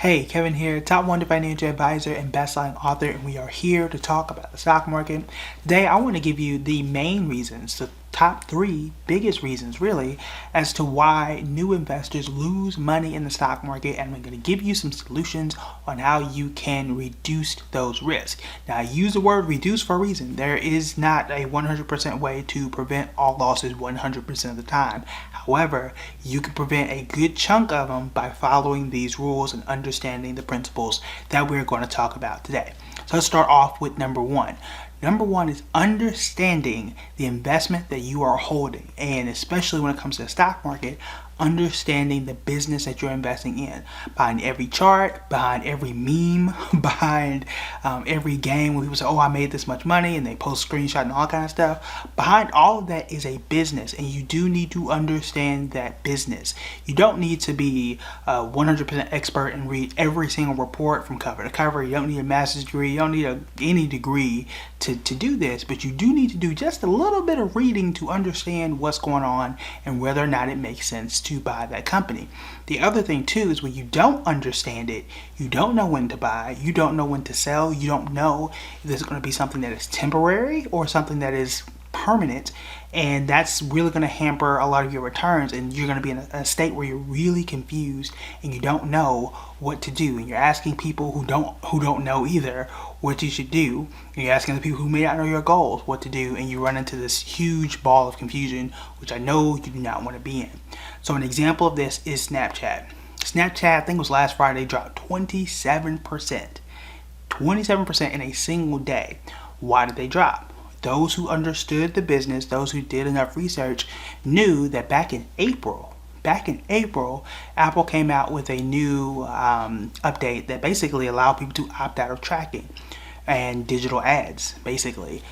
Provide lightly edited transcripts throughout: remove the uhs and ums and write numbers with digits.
Hey, Kevin here, top 1 financial advisor and best-selling author, and we are here to talk about the stock market. Today, I want to give you the main reasons, the top 3 biggest reasons, really, as to why new investors lose money in the stock market, and I'm going to give you some solutions on how you can reduce those risks. Now, I use the word reduce for a reason. There is not a 100% way to prevent all losses 100% of the time. However, you can prevent a good chunk of them by following these rules and understanding the principles that we're going to talk about today. So let's start off with number 1. Number 1 is understanding the investment that you are holding, and especially when it comes to the stock market, understanding the business that you're investing in. Behind every chart, behind every meme, behind every game where people say, oh, I made this much money, and they post screenshots and all kind of stuff. Behind all of that is a business, and you do need to understand that business. You don't need to be a 100% expert and read every single report from cover to cover. You don't need a master's degree. You don't need any degree to do this, but you do need to do just a little bit of reading to understand what's going on and whether or not it makes sense to buy that company. The other thing too is when you don't understand it, you don't know when to buy, you don't know when to sell, you don't know if this is going to be something that is temporary or something that is permanent, and that's really going to hamper a lot of your returns, and you're going to be in a state where you're really confused and you don't know what to do, and you're asking people who don't know either what you should do, and you're asking the people who may not know your goals what to do, and you run into this huge ball of confusion, which I know you do not want to be in. So an example of this is Snapchat. Snapchat, I think it was last Friday, dropped 27%. 27% in a single day. Why did they drop? Those who understood the business, those who did enough research, knew that back in April, Apple came out with a new update that basically allowed people to opt out of tracking and digital ads, basically.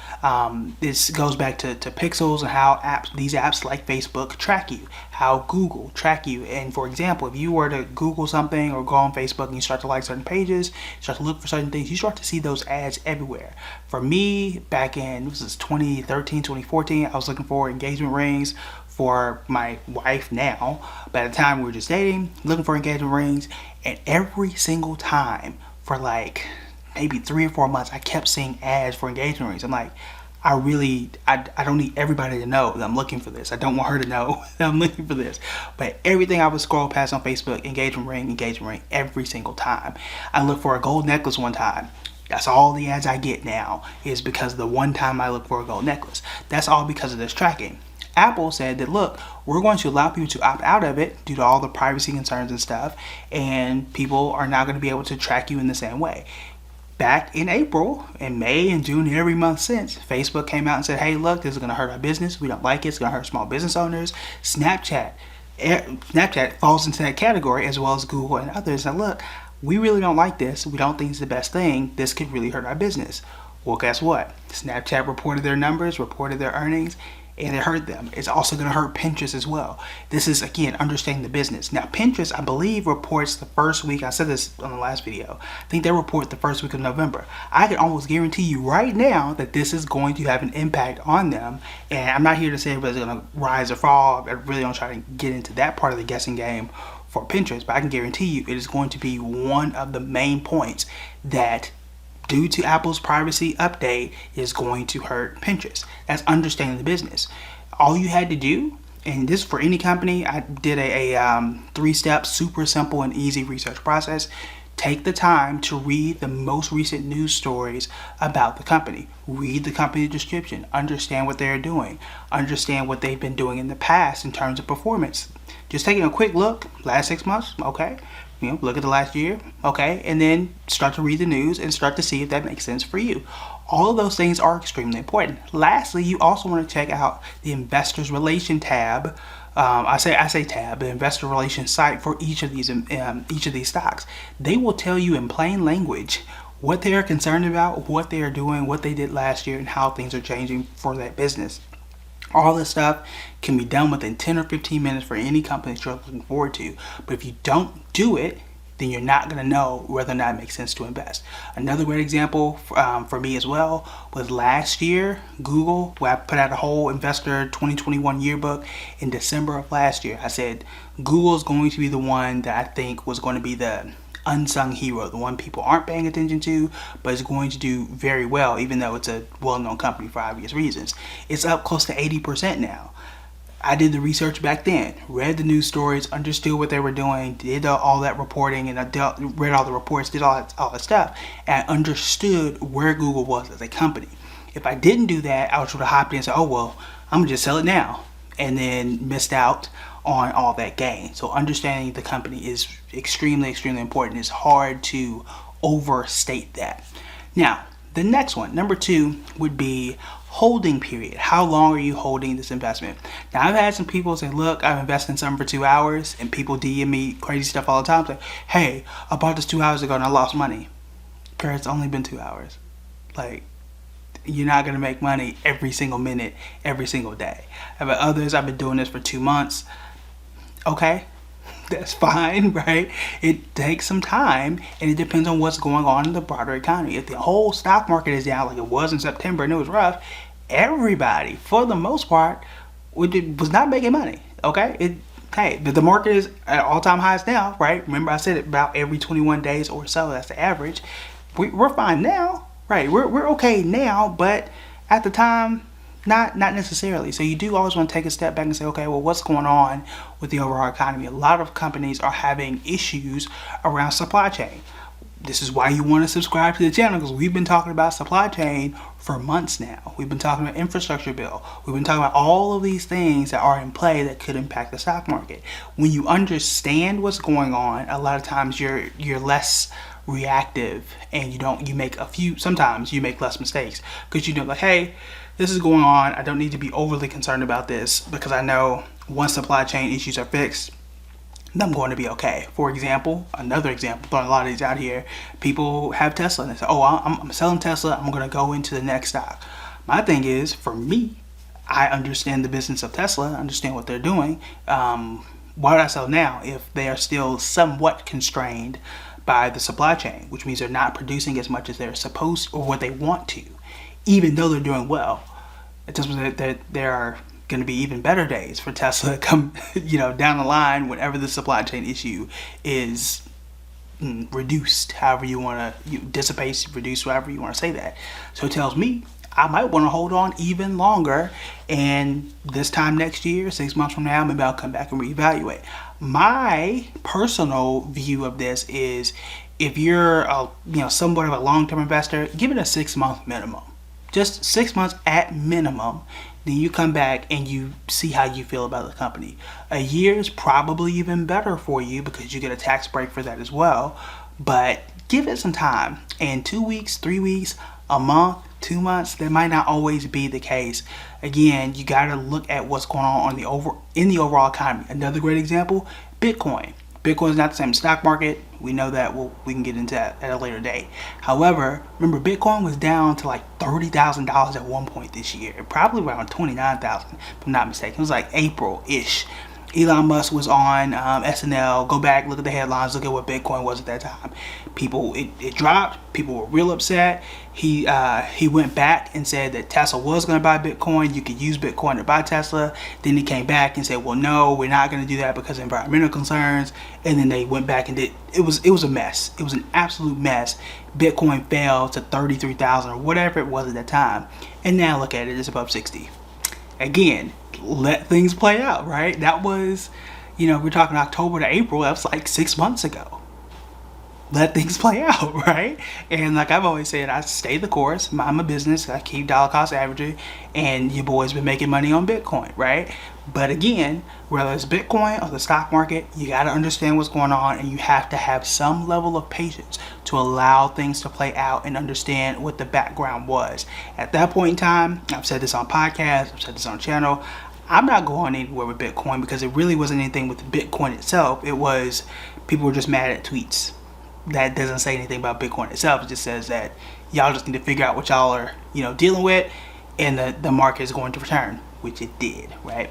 This goes back to pixels and how these apps like Facebook track you, how Google track you. And for example, if you were to Google something or go on Facebook and you start to like certain pages, start to look for certain things, you start to see those ads everywhere. For me, back in, this is 2013, 2014, I was looking for engagement rings for my wife now. But at the time we were just dating, looking for engagement rings, and every single time for like maybe 3 or 4 months, I kept seeing ads for engagement rings. I'm like, I don't need everybody to know that I'm looking for this. I don't want her to know that I'm looking for this. But everything I would scroll past on Facebook, engagement ring, every single time. I looked for a gold necklace one time. That's all the ads I get now is because the one time I look for a gold necklace. That's all because of this tracking. Apple said that, look, we're going to allow people to opt out of it due to all the privacy concerns and stuff, and people are not going to be able to track you in the same way. Back in April, in May and June, every month since, Facebook came out and said, hey, look, this is going to hurt our business. We don't like it. It's going to hurt small business owners. Snapchat falls into that category, as well as Google and others. And look, we really don't like this. We don't think it's the best thing. This could really hurt our business. Well, guess what? Snapchat reported their numbers, reported their earnings, and it hurt them. It's also going to hurt Pinterest as well. This is, again, understanding the business. Now, Pinterest, I believe, reports the first week. I said this on the last video. I think they report the first week of November. I can almost guarantee you right now that this is going to have an impact on them. And I'm not here to say whether it's going to rise or fall. I really don't try to get into that part of the guessing game for Pinterest. But I can guarantee you it is going to be one of the main points that, due to Apple's privacy update, is going to hurt Pinterest. That's understanding the business. All you had to do, and this for any company, I did a 3-step, super simple and easy research process. Take the time to read the most recent news stories about the company. Read the company description. Understand what they're doing. Understand what they've been doing in the past in terms of performance. Just taking a quick look, last 6 months, okay. Look at the last year, okay, and then start to read the news and start to see if that makes sense for you. All of those things are extremely important. Lastly, you also want to check out the Investors Relation tab. I say tab, the Investor Relations site for each of these stocks. They will tell you in plain language what they are concerned about, what they are doing, what they did last year, and how things are changing for that business. All this stuff can be done within 10 or 15 minutes for any company that you're looking forward to. But if you don't do it, then you're not going to know whether or not it makes sense to invest. Another great example for me as well was last year, Google, where I put out a whole Investor 2021 yearbook in December of last year. I said Google is going to be the one that I think was going to be the unsung hero, the one people aren't paying attention to, but is going to do very well, even though it's a well-known company for obvious reasons. It's up close to 80% now. I did the research back then, read the news stories, understood what they were doing, did all that reporting, and I read all the reports, did all that stuff, and I understood where Google was as a company. If I didn't do that, I would sort of hop in and say, oh, well, I'm going to just sell it now, and then missed out on all that gain. So understanding the company is extremely, extremely important. It's hard to overstate that. Now, the next one, number 2, would be holding period. How long are you holding this investment? Now, I've had some people say, look, I've invested in something for 2 hours, and people DM me crazy stuff all the time. Like, hey, I bought this 2 hours ago and I lost money. Girl, it's only been 2 hours. Like, you're not going to make money every single minute, every single day. I've had others, I've been doing this for 2 months. Okay, that's fine, right? It takes some time, and it depends on what's going on in the broader economy. If the whole stock market is down like it was in September and it was rough, everybody, for the most part, was not making money, okay? Hey, the market is at all-time highs now, right? Remember I said it about every 21 days or so, that's the average. We're fine now, right? We're okay now, but at the time, not necessarily. So you do always want to take a step back and say, okay, well, what's going on with the overall economy? A lot of companies are having issues around supply chain. This is why you want to subscribe to the channel, because we've been talking about supply chain for months now. We've been talking about infrastructure bill. We've been talking about all of these things that are in play that could impact the stock market. When you understand what's going on, a lot of times you're less reactive, and sometimes you make less mistakes, because you know, like, hey, this is going on. I don't need to be overly concerned about this, because I know once supply chain issues are fixed, I'm going to be okay. For example, another example, throwing a lot of these out here, people have Tesla and they say, oh, I'm selling Tesla, I'm going to go into the next stock. My thing is, for me, I understand the business of Tesla, I understand what they're doing. Why would I sell now if they are still somewhat constrained by the supply chain, which means they're not producing as much as they're supposed or what they want to, even though they're doing well? It just means that there are going to be even better days for Tesla come, down the line, whenever the supply chain issue is reduced, however you want to dissipate, reduce, however you want to say that. So it tells me I might want to hold on even longer, and this time next year, 6 months from now, maybe I'll come back and reevaluate. My personal view of this is, if you're somewhat of a long-term investor, give it a 6-month minimum. Just 6 months at minimum. Then you come back and you see how you feel about the company. A year is probably even better for you, because you get a tax break for that as well. But give it some time. And 2 weeks, 3 weeks, a month, 2 months, that might not always be the case. Again, you got to look at what's going on in the overall economy. Another great example, Bitcoin. Bitcoin is not the same stock market. We know that. We can get into that at a later date. However, remember, Bitcoin was down to like $30,000 at one point this year. Probably around $29,000, if I'm not mistaken. It was like April-ish. Elon Musk was on SNL. Go back, look at the headlines, look at what Bitcoin was at that time. It dropped. People were real upset. He went back and said that Tesla was going to buy Bitcoin. You could use Bitcoin to buy Tesla. Then he came back and said, well, no, we're not going to do that because of environmental concerns. And then they went back and did. It was a mess. It was an absolute mess. Bitcoin fell to 33,000 or whatever it was at that time. And now look at it, it's above 60. Again, let things play out, right? That was, we're talking October to April. That was like 6 months ago. Let things play out, right? And like I've always said, I stay the course, mind my business, I keep dollar cost averaging, and your boy's been making money on Bitcoin, right? But again, whether it's Bitcoin or the stock market, you got to understand what's going on, and you have to have some level of patience to allow things to play out and understand what the background was. At that point in time, I've said this on podcasts, I've said this on channel, I'm not going anywhere with Bitcoin, because it really wasn't anything with Bitcoin itself. It was, people were just mad at tweets. That doesn't say anything about Bitcoin itself. It just says that y'all just need to figure out what y'all are, dealing with, and the market is going to return, which it did, right?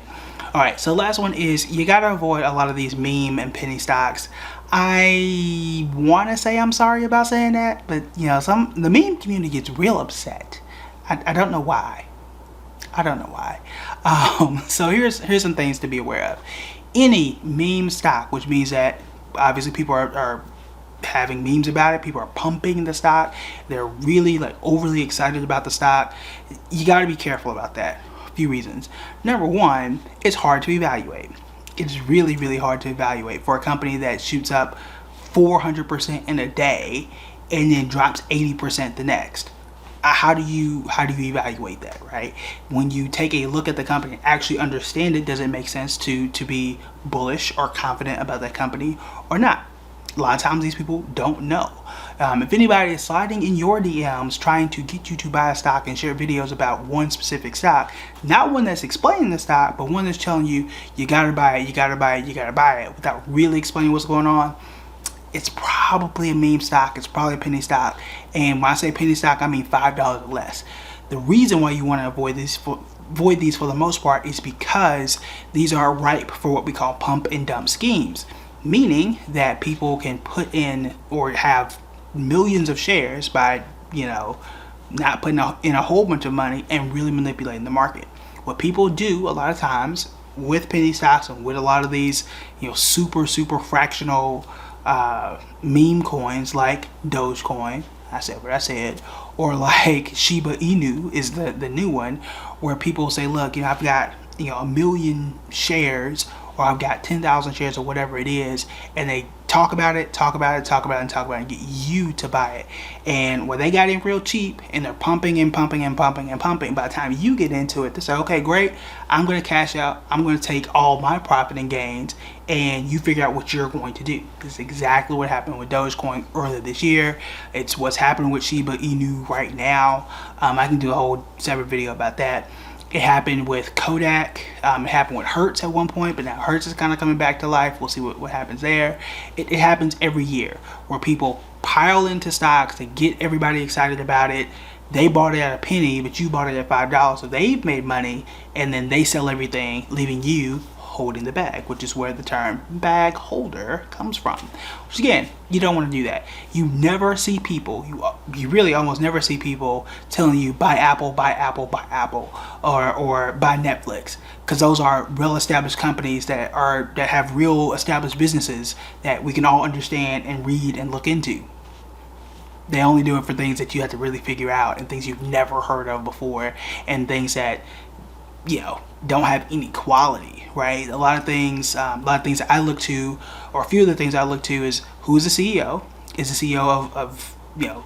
All right, so last one is, you got to avoid a lot of these meme and penny stocks. I want to say I'm sorry about saying that, but the meme community gets real upset. I don't know why. So here's some things to be aware of. Any meme stock, which means that obviously people are having memes about it. People are pumping the stock. They're really like overly excited about the stock. You got to be careful about that. A few reasons. Number one, it's hard to evaluate. It's really, really hard to evaluate for a company that shoots up 400% in a day and then drops 80% the next. How do you evaluate that, right? When you take a look at the company and actually understand it, does it make sense to be bullish or confident about that company or not? A lot of times these people don't know. If anybody is sliding in your DMs trying to get you to buy a stock and share videos about one specific stock, not one that's explaining the stock, but one that's telling you you gotta buy it, you gotta buy it, you gotta buy it, without really explaining what's going on, it's probably a meme stock. It's probably a penny stock. And when I say penny stock, I mean $5 or less. The reason why you want to avoid these for the most part is because these are ripe for what we call pump and dump schemes, meaning that people can put in or have millions of shares by, not putting in a whole bunch of money and really manipulating the market. What people do a lot of times with penny stocks and with a lot of these, super fractional meme coins like Dogecoin, I said what I said, or like Shiba Inu is the new one, where people say, look, I've got a million shares, or I've got 10,000 shares, or whatever it is, and they talk about it, and get you to buy it. And when they got in real cheap and they're pumping and pumping and pumping and pumping, by the time you get into it, they say, okay, great, I'm going to cash out, I'm going to take all my profit and gains, and you figure out what you're going to do. This is exactly what happened with Dogecoin earlier this year. It's what's happening with Shiba Inu right now. I can do a whole separate video about that. It happened with Kodak. It happened with Hertz at one point, but now Hertz is kind of coming back to life. We'll see what happens there. It happens every year where people pile into stocks to get everybody excited about it. They bought it at a penny, but you bought it at $5, so they've made money, and then they sell everything, leaving you holding the bag, which is where the term bag holder comes from. Which again, you don't want to do that. You never see people, you really almost never see people telling you buy Apple, buy Apple, buy Apple, or buy Netflix, because those are real established companies that have real established businesses that we can all understand and read and look into. They only do it for things that you have to really figure out, and things you've never heard of before, and things that don't have any quality, right? A lot of things that I look to, or a few of the things I look to, is who is the CEO? Is the CEO of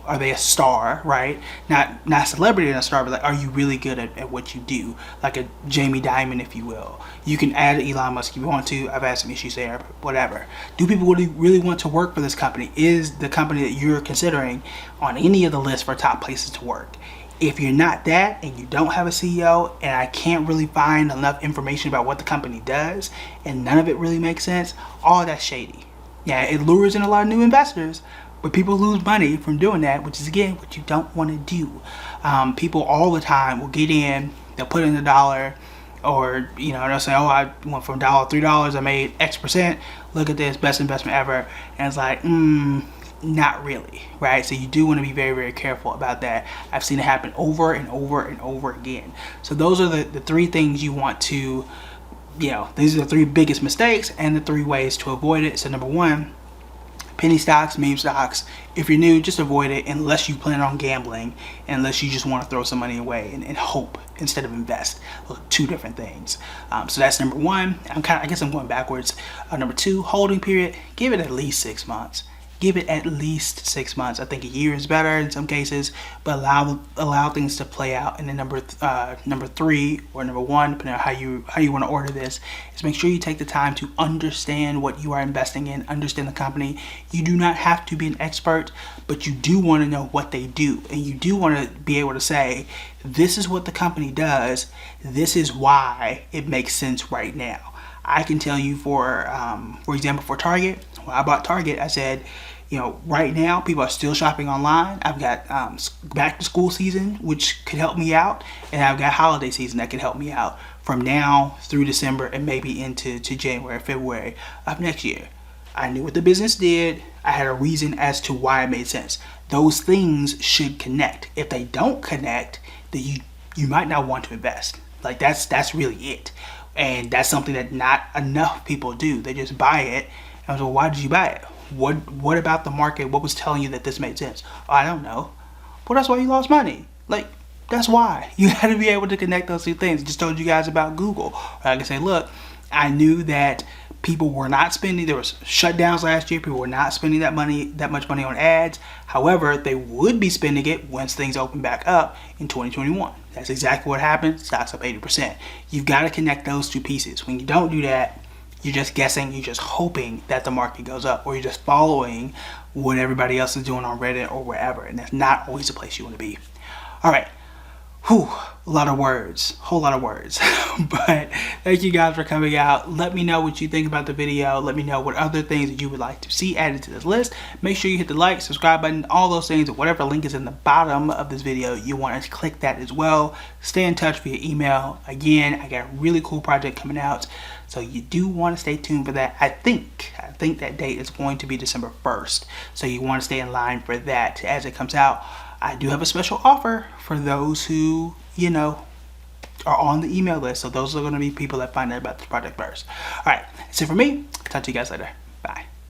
are they a star, right? Not a celebrity and a star, but like, are you really good at what you do? Like a Jamie Dimon, if you will. You can add Elon Musk if you want to. I've had some issues there, but whatever. Do people really want to work for this company? Is the company that you're considering on any of the lists for top places to work? If you're not that, and you don't have a CEO, and I can't really find enough information about what the company does, and none of it really makes sense, all that's shady. Yeah, it lures in a lot of new investors, but people lose money from doing that, which is, again, what you don't want to do. People all the time will get in, they'll put in $1, or, they'll say, oh, I went from $3, I made X percent, look at this, best investment ever, and it's like, not really, right? So you do want to be very, very careful about that. I've seen it happen over and over and over again. So those are the three things you want to, these are the three biggest mistakes and the three ways to avoid it. So number one, penny stocks, meme stocks. If you're new, just avoid it unless you plan on gambling, unless you just want to throw some money away and hope instead of invest. Those are two different things. So that's number one. I guess I'm going backwards. Number two, holding period. Give it at least 6 months. Give it at least 6 months. I think a year is better in some cases, but allow things to play out. And then number three or number one, depending on how you want to order this, is make sure you take the time to understand what you are investing in, understand the company. You do not have to be an expert, but you do want to know what they do, and you do want to be able to say, this is what the company does. This is why it makes sense right now. I can tell you, for example, for Target, when I bought Target, I said, right now people are still shopping online. I've got back to school season, which could help me out, and I've got holiday season that could help me out from now through December and maybe into January, February of next year. I knew what the business did. I had a reason as to why it made sense. Those things should connect. If they don't connect, then you might not want to invest. Like that's really it. And that's something that not enough people do. They just buy it. And so why did you buy it? What about the market? What was telling you that this made sense? I don't know. Well, that's why you lost money. Like, that's why. You got to be able to connect those two things. I just told you guys about Google. I can say, look, I knew that people were not spending, there was shutdowns last year, people were not spending that much money on ads. However, they would be spending it once things open back up in 2021. That's exactly what happened. Stocks up 80%. You've got to connect those two pieces. When you don't do that, you're just guessing, you're just hoping that the market goes up, or you're just following what everybody else is doing on Reddit or wherever, and that's not always the place you want to be. All right. Whew, a lot of words, whole lot of words. But thank you guys for coming out. Let me know what you think about the video. Let me know what other things that you would like to see added to this list. Make sure you hit the like, subscribe button, all those things. Whatever link is in the bottom of this video, you want to click that as well. Stay in touch via email. Again, I got a really cool project coming out, so you do want to stay tuned for that. I think that date is going to be December 1st, so you want to stay in line for that as it comes out. I do have a special offer for those who, are on the email list. So those are going to be people that find out about this project first. All right, that's it for me. Talk to you guys later.